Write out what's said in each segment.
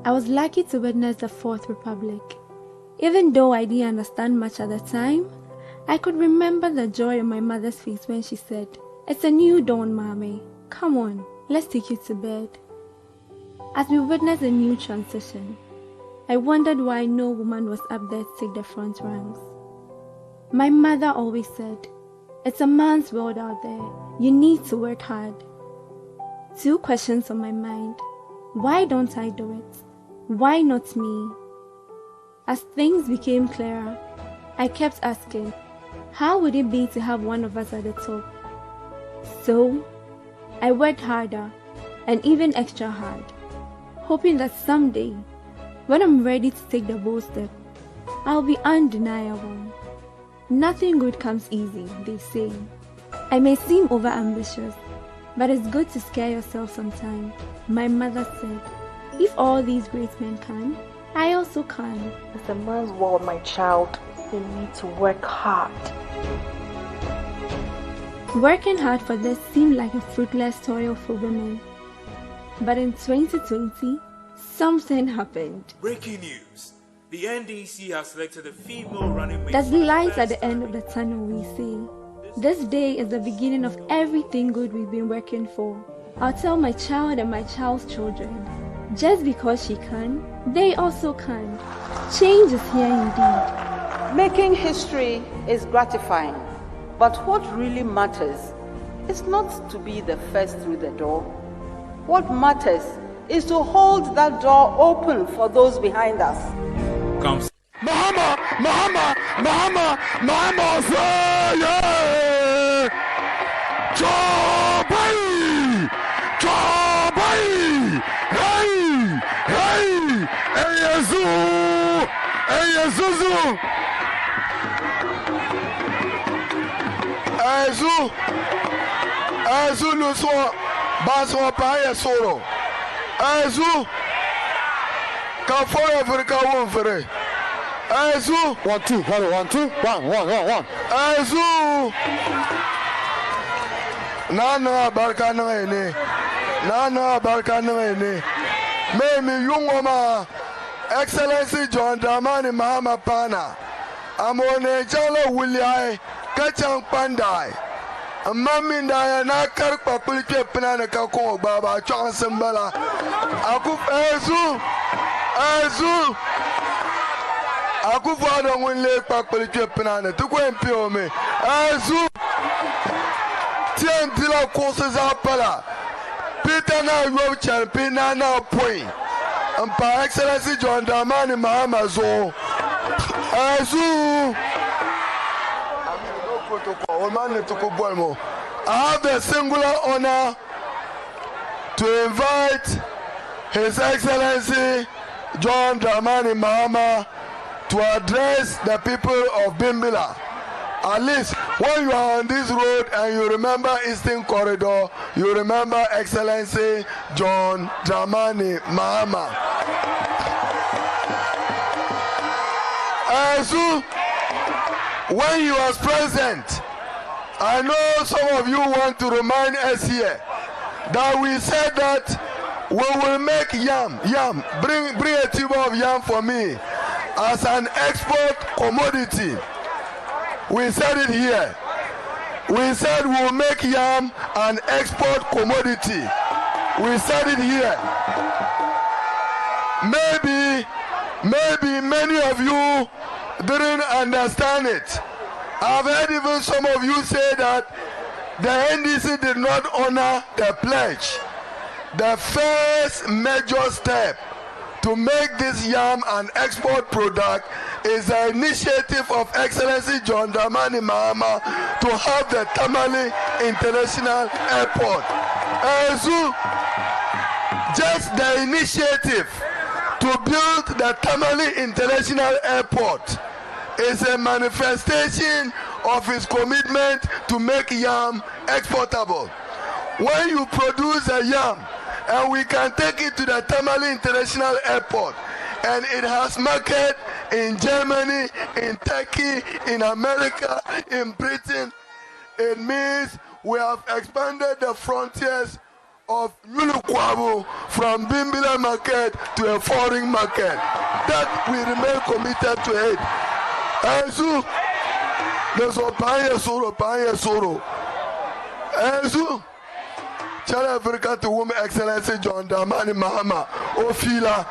I was lucky to witness the Fourth Republic. Even though I didn't understand much at the time, I could remember the joy on my mother's face when she said, "It's a new dawn, Mommy. Come on, let's take you to bed." As we witnessed a new transition, I wondered why no woman was up there to take the front ranks. My mother always said, "It's a man's world out there. You need to work hard." 2 questions on my mind. Why don't I do it? Why not me? As things became clearer, I kept asking, how would it be to have one of us at the top? So, I worked harder and even extra hard, hoping that someday, when I'm ready to take the bold step, I'll be undeniable. Nothing good comes easy, they say. I may seem overambitious, but it's good to scare yourself sometimes. My mother said, if all these great men can, I also can. It's a man's world, my child. You need to work hard. Working hard for this seemed like a fruitless toil for women. But in 2020, something happened. Breaking news. The NDC has selected a female running mate. There's light at the end of the tunnel, we say. This day is the beginning of everything good we've been working for. I'll tell my child and my child's children, just because she can, they also can. Change is here indeed. Making history is gratifying, but what really matters is not to be the first through the door. What matters is to hold that door open for those behind us. Comes. Mahama, Mahama, Mahama, Mahama, yeah! Chobai! Chobai! Hey! Hey! Hey, Yesu! Hey, Yesu! Yesu! Yesu, nous sommes basons par Yesu. Yesu! Quand faut Africa, on ferait. Yesu! 1, 2, 1, 2, 1, 1. Yesu! Nana barka na ene. Nana barka na ene. Me yungoma Excellency John Dramani Mahama Pana. Amone jala wuliai kachang pandai. Mami ndaya na karpa kulike pinana kako baba chong sembala. Aku Yesu. Yesu. Aku fada wunle pa kulike pinana. Tu ko empio me. Yesu. Tiens la course zapala. Peter na yo champion na point. Par Excellency John Dramani Mahama zo. Yesu. I have the singular honor to invite His Excellency John Dramani Mahama to address the people of Bimbila. At least when you are on this road and you remember Eastern Corridor, you remember Excellency John Dramani Mahama. So, when he was present, I know some of you want to remind us here that we said that we will make yam. Bring a tube of yam for me as an export commodity. We said it here. We said we will make yam an export commodity. We said it here. Maybe many of you didn't understand it. I've heard even some of you say that the NDC did not honor the pledge. The first major step to make this yam an export product is the initiative of Excellency John Dramani Mahama to have the Tamale International Airport. So, just the initiative to build the Tamale International Airport is a manifestation of his commitment to make yam exportable. When you produce a yam and we can take it to the Tamale International Airport and it has market in Germany, in Turkey, in America, in Britain, it means we have expanded the frontiers of Nulukwabu from Bimbila market to a foreign market. That we remain committed to it. Ezu, Neso Panye Soro. Ezu, Chala Africa to Women Excellency John Dramani Mahama, Ofila,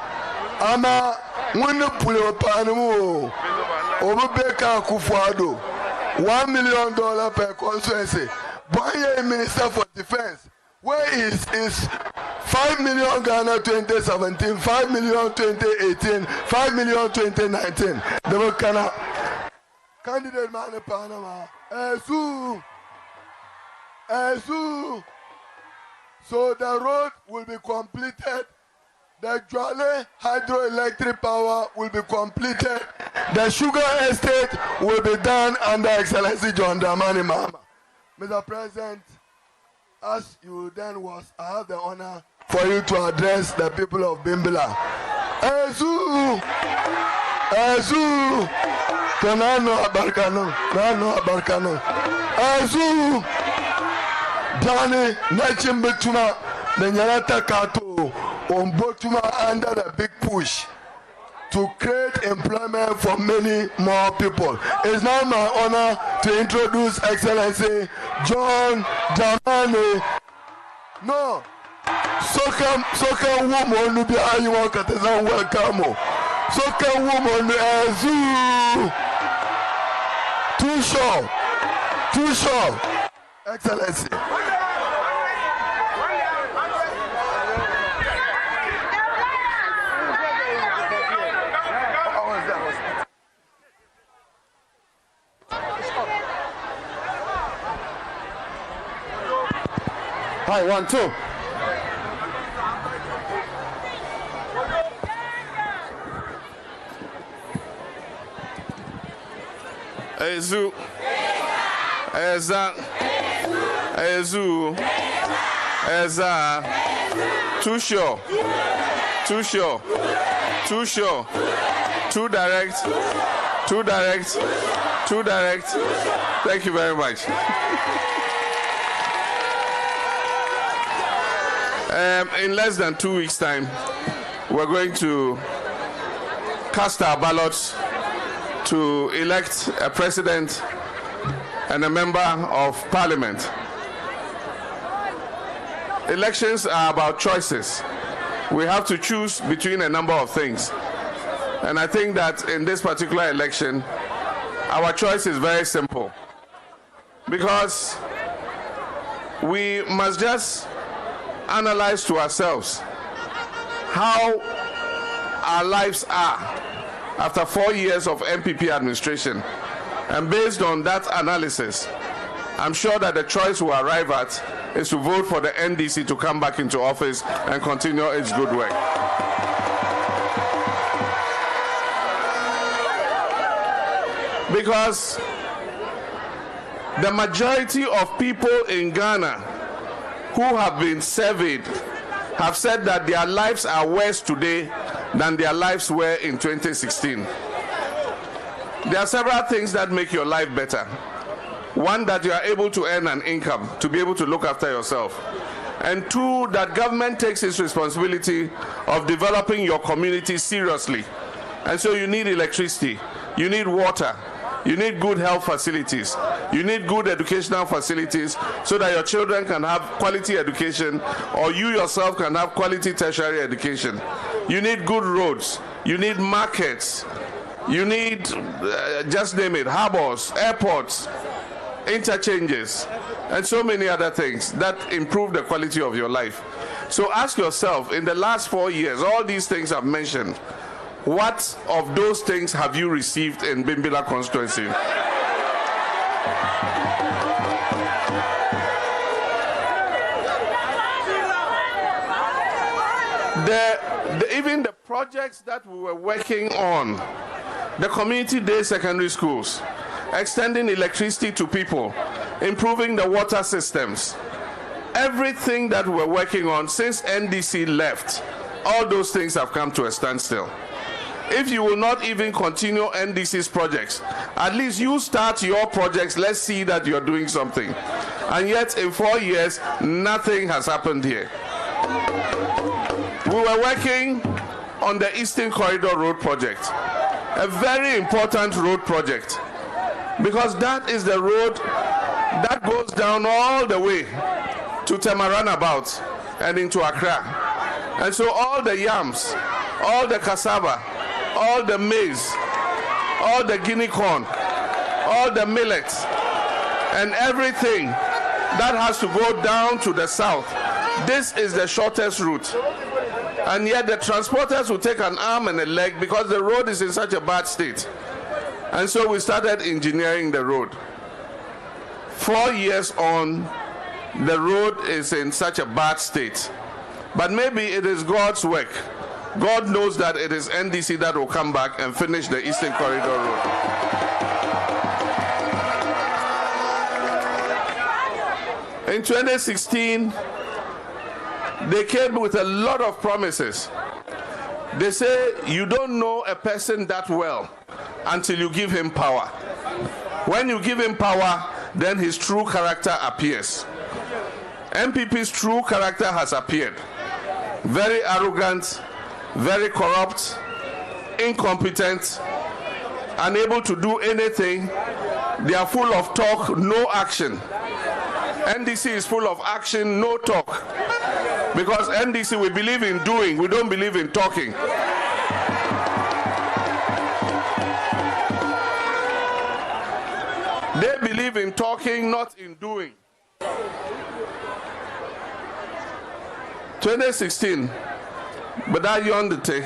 Ama, Wunu Pulo Panamu, Obubeka Kufuado, $1 million per constituency. Boye Minister for Defense. Where is 5 million Ghana 2017, 5 million 2018, 5 million 2019? The Wakana candidate man in Panama. Ezu. So the road will be completed. The Jwale hydroelectric power will be completed. The sugar estate will be done under Excellency John Dramani Mahama. Mr. President, as you then was, I have the honor for you to address the people of Bimbila. Ezu, Nano Abarkano. Ezu, Dani, Nachimbetuma, Nenyarata Kato, Ombotuma under the big push to create employment for many more people. It's now my honor to introduce Excellency John Dramani. No, Soka woman will be Iowa Katazan welcome. Soka woman Ezu. Too short. Excellency. Hi, 1, 2. Ezu. Too sure. Too direct. Thank you very much. In less than 2 weeks' time, we're going to cast our ballots to elect a president and a member of parliament. Elections are about choices. We have to choose between a number of things. And I think that in this particular election, our choice is very simple. Because we must just analyze to ourselves how our lives are after 4 years of MPP administration. And based on that analysis, I'm sure that the choice we'll arrive at is to vote for the NDC to come back into office and continue its good work. Because the majority of people in Ghana who have been surveyed have said that their lives are worse today than their lives were in 2016. There are several things that make your life better. One, that you are able to earn an income to be able to look after yourself. And two, that government takes its responsibility of developing your community seriously. And so you need electricity, you need water, you need good health facilities, you need good educational facilities so that your children can have quality education, or you yourself can have quality tertiary education. You need good roads, you need markets, you need, just name it, harbors, airports, interchanges, and so many other things that improve the quality of your life. So ask yourself, in the last 4 years, all these things I've mentioned, what of those things have you received in Bimbila constituency? Even the projects that we were working on, the community day secondary schools, extending electricity to people, improving the water systems, everything that we're working on since NDC left, all those things have come to a standstill. If you will not even continue NDC's projects, at least you start your projects. Let's see that you're doing something. And yet in 4 years, nothing has happened here. we were working on the Eastern Corridor Road project, a very important road project, because that is the road that goes down all the way to Temaranabout and into Accra. And so all the yams, all the cassava, all the maize, all the guinea corn, all the millets, and everything that has to go down to the south, this is the shortest route. And yet the transporters will take an arm and a leg because the road is in such a bad state. And so we started engineering the road. 4 years on, the road is in such a bad state. But maybe it is God's work. God knows that it is NDC that will come back and finish the Eastern Corridor Road. In 2016, they came with a lot of promises. They say you don't know a person that well until you give him power. When you give him power, then his true character appears. MPP's true character has appeared. Very arrogant, very corrupt, incompetent, unable to do anything. They are full of talk, no action. NDC is full of action, no talk. Because NDC, we believe in doing, we don't believe in talking. They believe in talking, not in doing. 2016, but that you on the take.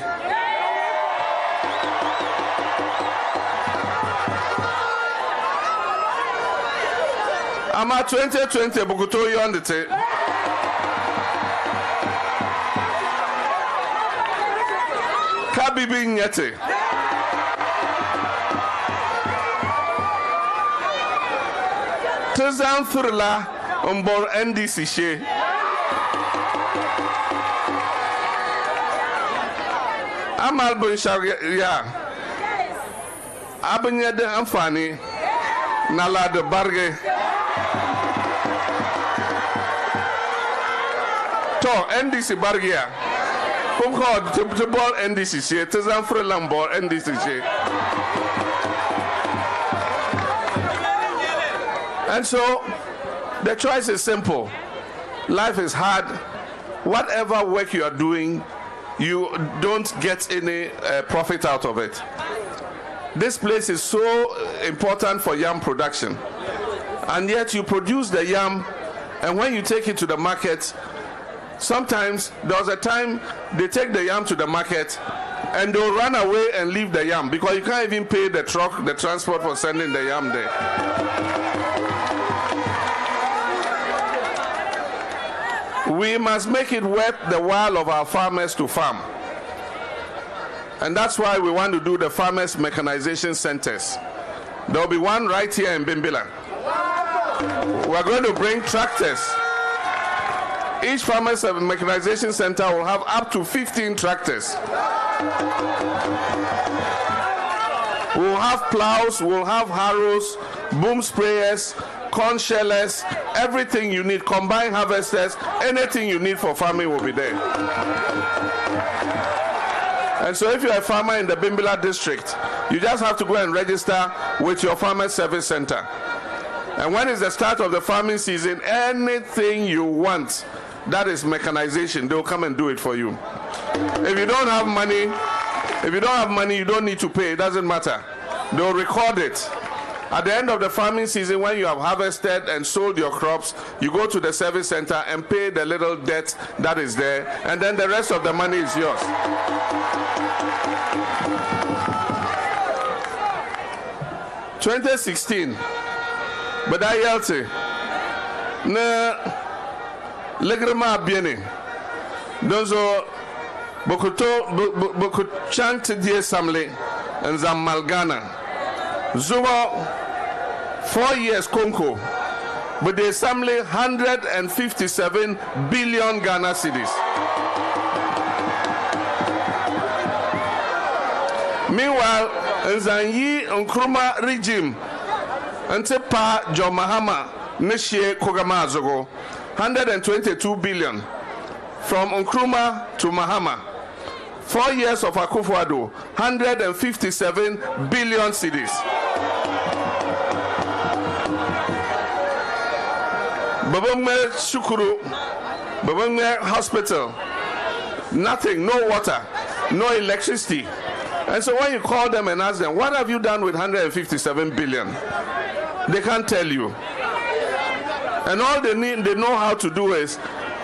I'm at 2020, Bukuto you on the take. Kabibi Nyete. Tezan Thurla on board NDC she. Amal Bunsharia. Abanya de Amfani. Nala de Barge. To NDC Bargia. Come on, to ball NDC she. Tezan Thurla ball NDC she. And so, the choice is simple. Life is hard. Whatever work you are doing, you don't get any profit out of it. This place is so important for yam production. And yet you produce the yam, and when you take it to the market, sometimes there was a time they take the yam to the market, and they'll run away and leave the yam because you can't even pay the truck, the transport for sending the yam there. We must make it worth the while of our farmers to farm. And that's why we want to do the farmers mechanization centers. There will be one right here in Bimbilla. We're going to bring tractors. Each farmers mechanization center will have up to 15 tractors. We'll have plows, we'll have harrows, boom sprayers, corn shellers, everything you need, combine harvesters, anything you need for farming will be there. And so if you're a farmer in the Bimbila district, you just have to go and register with your farmer service center. And when it's the start of the farming season, anything you want, that is mechanization, they'll come and do it for you. If you don't have money, you don't need to pay, it doesn't matter. They'll record it. At the end of the farming season, when you have harvested and sold your crops, you go to the service center and pay the little debt that is there, and then the rest of the money is yours. (2016), but I yelled, "Ne, legrema biene, donzo bokuto chant die samle and zamalgana, zuba 4 years Congo, but they samle 157 billion Ghana cedis. Meanwhile, in Zanyi Nkrumah regime, Antepa John Mahama Neshe Kogama Zogo, 122 billion. From Nkrumah to Mahama. 4 years of Akufo-Addo, 157 billion cedis. Babangme Shukuru, Babangme Hospital, nothing, no water, no electricity. And so when you call them and ask them, what have you done with 157 billion? They can't tell you. And all they know how to do is,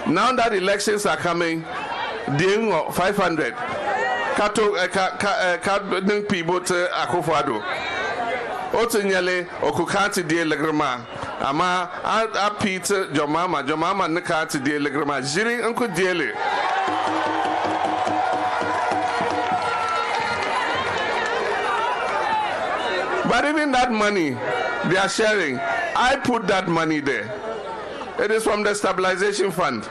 now that elections are coming, 500 people to Akufo-Addo. Otinyele okukati die legrema ama a Peter Jomama nekati die legrema jiri unku diele. But even that money they are sharing, I put that money there. It is from the stabilization fund.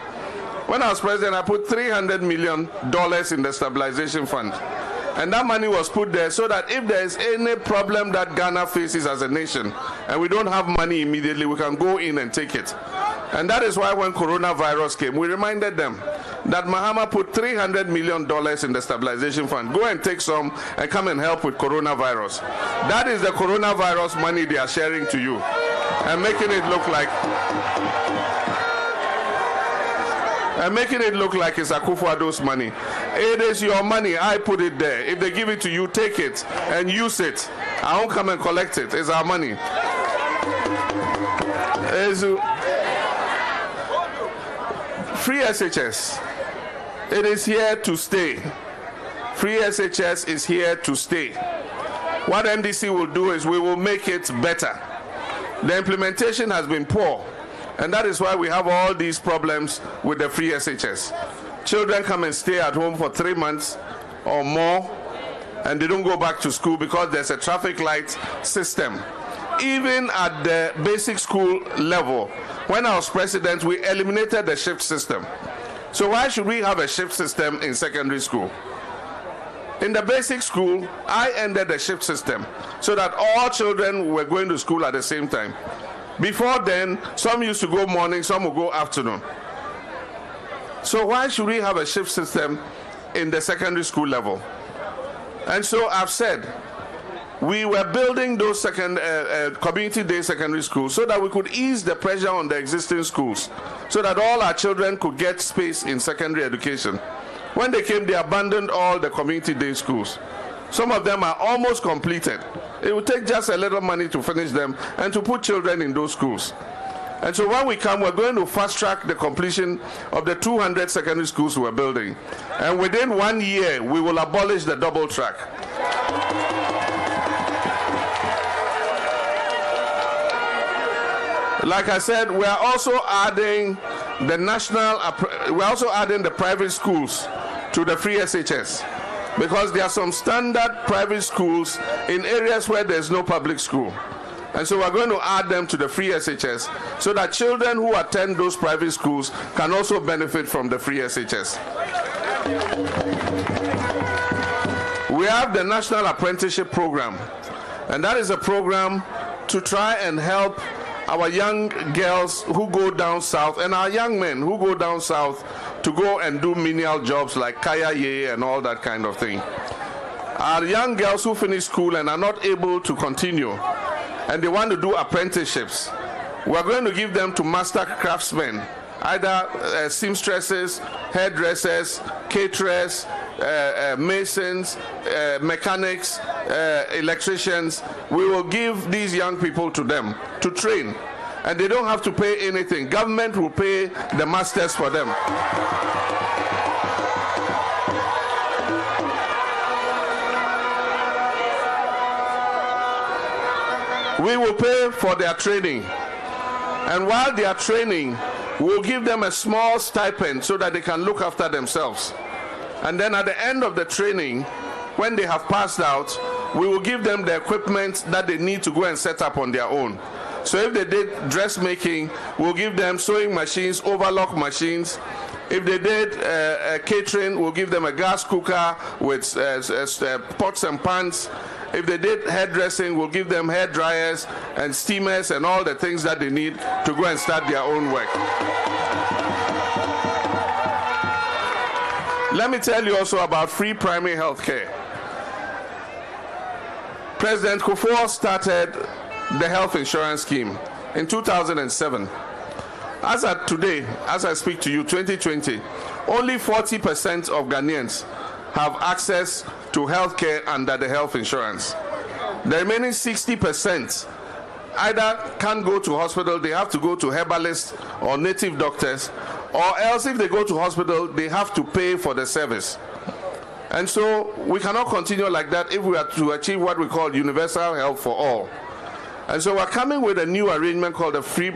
When I was president, I put $300 million in the stabilization fund. And that money was put there so that if there is any problem that Ghana faces as a nation, and we don't have money immediately, we can go in and take it. And that is why when coronavirus came, we reminded them that Mahama put $300 million in the stabilization fund. Go and take some and come and help with coronavirus. That is the coronavirus money they are sharing to you and making it look like it's Akufo-Addo's money. It is your money. I put it there. If they give it to you, take it and use it. I won't come and collect it. It's our money. It's free SHS. It is here to stay. Free SHS is here to stay. What MDC will do is we will make it better. The implementation has been poor. And that is why we have all these problems with the free SHS. Children come and stay at home for 3 months or more, and they don't go back to school because there's a traffic light system. Even at the basic school level, when I was president, we eliminated the shift system. So why should we have a shift system in secondary school? In the basic school, I ended the shift system so that all children were going to school at the same time. Before then, some used to go morning, some would go afternoon. So why should we have a shift system in the secondary school level? And so I've said, we were building those community-day secondary schools so that we could ease the pressure on the existing schools, so that all our children could get space in secondary education. When they came, they abandoned all the community-day schools. Some of them are almost completed. It will take just a little money to finish them and to put children in those schools. And so when we come, we're going to fast-track the completion of the 200 secondary schools we're building. And within 1 year, we will abolish the double track. Like I said, we are also adding the private schools to the free SHS, because there are some standard private schools in areas where there's no public school. And so we're going to add them to the free SHS so that children who attend those private schools can also benefit from the free SHS. We have the National Apprenticeship Program, and that is a program to try and help our young girls who go down south and our young men who go down south to go and do menial jobs like kaya ye and all that kind of thing. Our young girls who finish school and are not able to continue and they want to do apprenticeships, we're going to give them to master craftsmen, either seamstresses, hairdressers, caterers, masons, mechanics, electricians. We will give these young people to them to train, and they don't have to pay anything. Government will pay the masters for them. We will pay for their training, and while they are training, we'll give them a small stipend so that they can look after themselves. And then at the end of the training, when they have passed out, we will give them the equipment that they need to go and set up on their own. So if they did dressmaking, we'll give them sewing machines, overlock machines. If they did catering, we'll give them a gas cooker with pots and pans. If they did hairdressing, we'll give them hair dryers and steamers and all the things that they need to go and start their own work. Let me tell you also about free primary health care. President Kufuor started the health insurance scheme in 2007. As at today, as I speak to you, 2020, only 40% of Ghanaians have access to health care under the health insurance. The remaining 60% either can't go to hospital, they have to go to herbalists or native doctors, or else if they go to hospital, they have to pay for the service. And so we cannot continue like that if we are to achieve what we call universal health for all. And so we're coming with a new arrangement called the free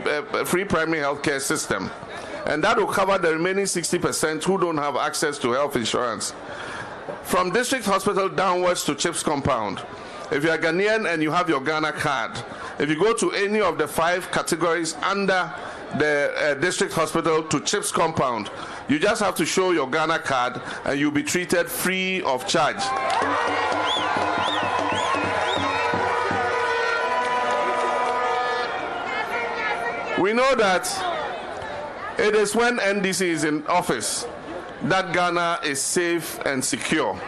primary health care system. And that will cover the remaining 60% who don't have access to health insurance. From district hospital downwards to CHIPS compound, if you're a Ghanaian and you have your Ghana card, if you go to any of the 5 categories under the district hospital to CHIPS compound, you just have to show your Ghana card and you'll be treated free of charge. We know that it is when NDC is in office that Ghana is safe and secure.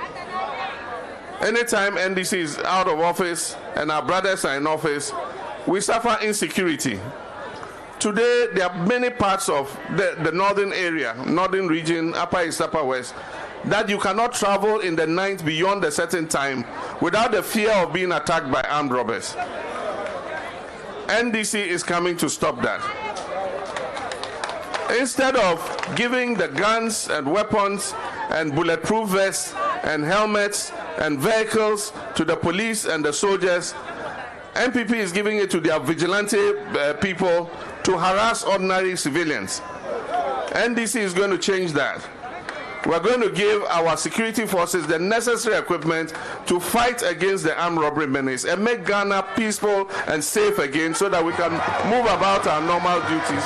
Anytime NDC is out of office and our brothers are in office, we suffer insecurity. Today, there are many parts of the northern area, northern region, Upper East, Upper West, that you cannot travel in the night beyond a certain time without the fear of being attacked by armed robbers. NDC is coming to stop that. Instead of giving the guns and weapons and bulletproof vests and helmets and vehicles to the police and the soldiers, NPP is giving it to their vigilante people to harass ordinary civilians. NDC is going to change that. We're going to give our security forces the necessary equipment to fight against the armed robbery menace and make Ghana peaceful and safe again so that we can move about our normal duties.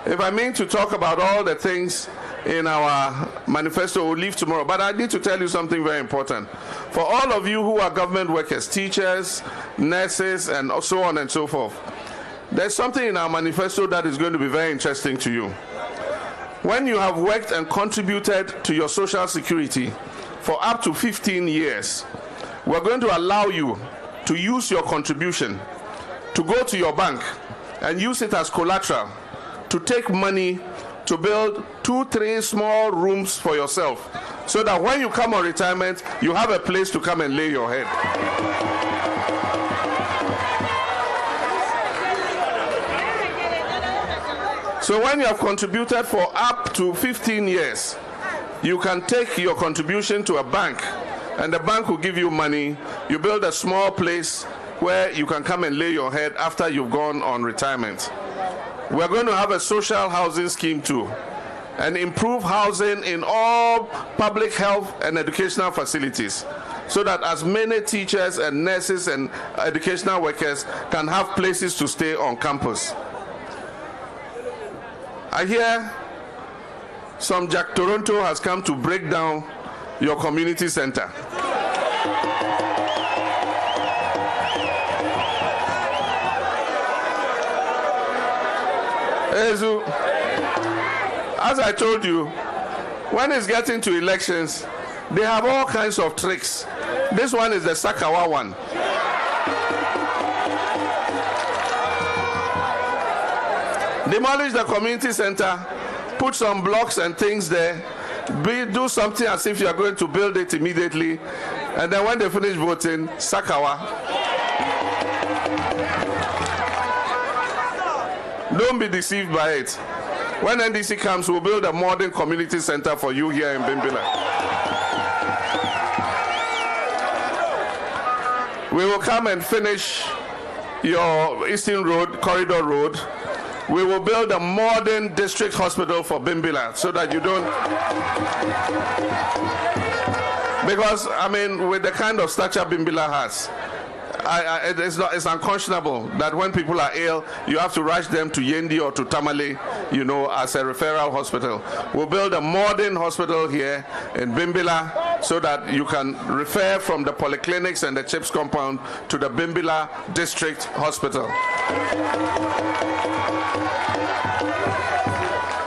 If I mean to talk about all the things in our manifesto, we'll leave tomorrow. But I need to tell you something very important. For all of you who are government workers, teachers, nurses, and so on and so forth, there's something in our manifesto that is going to be very interesting to you. When you have worked and contributed to your social security for up to 15 years, we're going to allow you to use your contribution to go to your bank and use it as collateral to take money to build 2-3 small rooms for yourself, so that when you come on retirement, you have a place to come and lay your head. So when you have contributed for up to 15 years, you can take your contribution to a bank, and the bank will give you money. You build a small place where you can come and lay your head after you've gone on retirement. We're going to have a social housing scheme too, and improve housing in all public health and educational facilities, so that as many teachers and nurses and educational workers can have places to stay on campus. I hear some Jack Toronto has come to break down your community center. As I told you, when it's getting to elections, they have all kinds of tricks. This one is the Sakawa one. Demolish the community center, put some blocks and things there, do something as if you are going to build it immediately, and then when they finish voting, Sakawa. Don't be deceived by it. When NDC comes, we'll build a modern community center for you here in Bimbila. We will come and finish your Eastern Road, Corridor Road. We will build a modern district hospital for Bimbila so that you don't... Because, I mean, with the kind of stature Bimbila has, it's unconscionable that when people are ill, you have to rush them to Yendi or to Tamale, as a referral hospital. We'll build a modern hospital here in Bimbila so that you can refer from the polyclinics and the CHIPS compound to the Bimbila district hospital.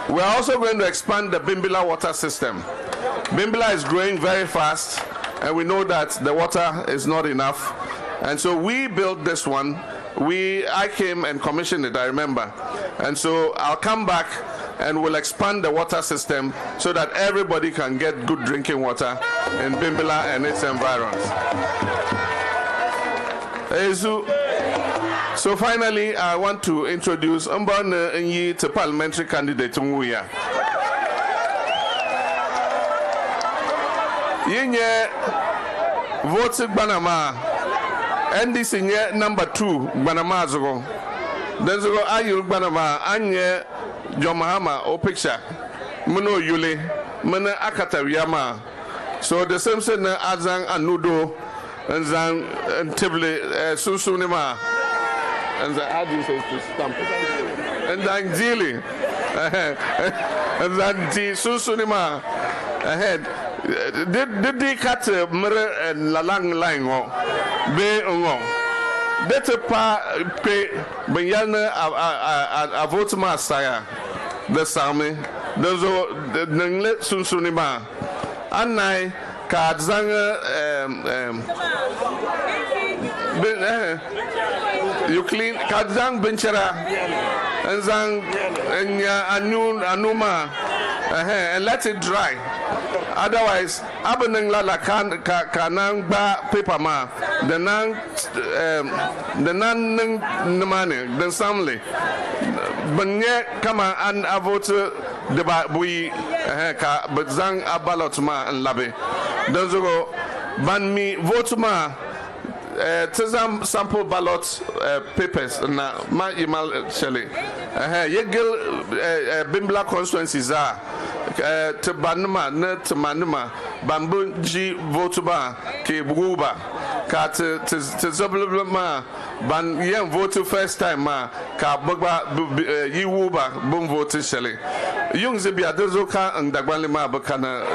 We're also going to expand the Bimbila water system. Bimbila is growing very fast, and we know that the water is not enough. And so we built this one. I came and commissioned it, I remember. And so I'll come back and we'll expand the water system so that everybody can get good drinking water in Bimbila and its environs. So finally, I want to introduce Mbana Nyi to parliamentary candidate Muya. Yenye vote Banama, NDC nye number 2 Banama zogo. Then zogo Ayul Banama, Anye John Mahama o picture. Muno Yule, Mene Akata Yama. So the same thing Azang Anudo and Zang and Tibli Susunima. And the address to stamp. And then Zili. And then the Susunima ahead. Did they cut mirror and Lalang line? Be on. That's a pa pay Binyana a vote master. The Sami. Those the Nanglet Susunima. And I Kadzanga. You clean Kadzang Benchera and Zang and Anuma and let it dry. Otherwise, Abanang Lala Kanang Ba paper ma, the Nan Namani, the Samli. Banye Kama and Avote the Bui but Zang Abalotma and Labe. Those go ban me Votuma. Tizam sample ballot papers na ma email Shelley. Yegil Bimbila constituencies are to Banuma, not to Manuma, Bamboo G Votuba, K Buba, Kat to Zoblama, Ban Yam vote first time, ma, Ka Bugba Yiwuba, Boom vote Shelley. Young Zibia Dozoka and Dagbalima Bacana.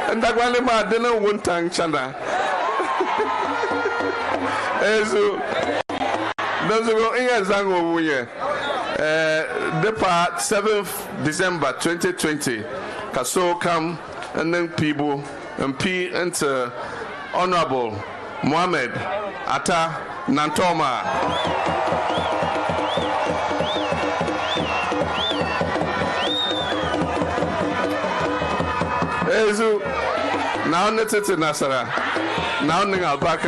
And that one ma didn't want tang chana. So those go in Zango Wuye. The part 7th December 2020. Kaso come and then people and P enter Honorable Mohammed Atta Nantoma. So now let's Nasara. Now I'll back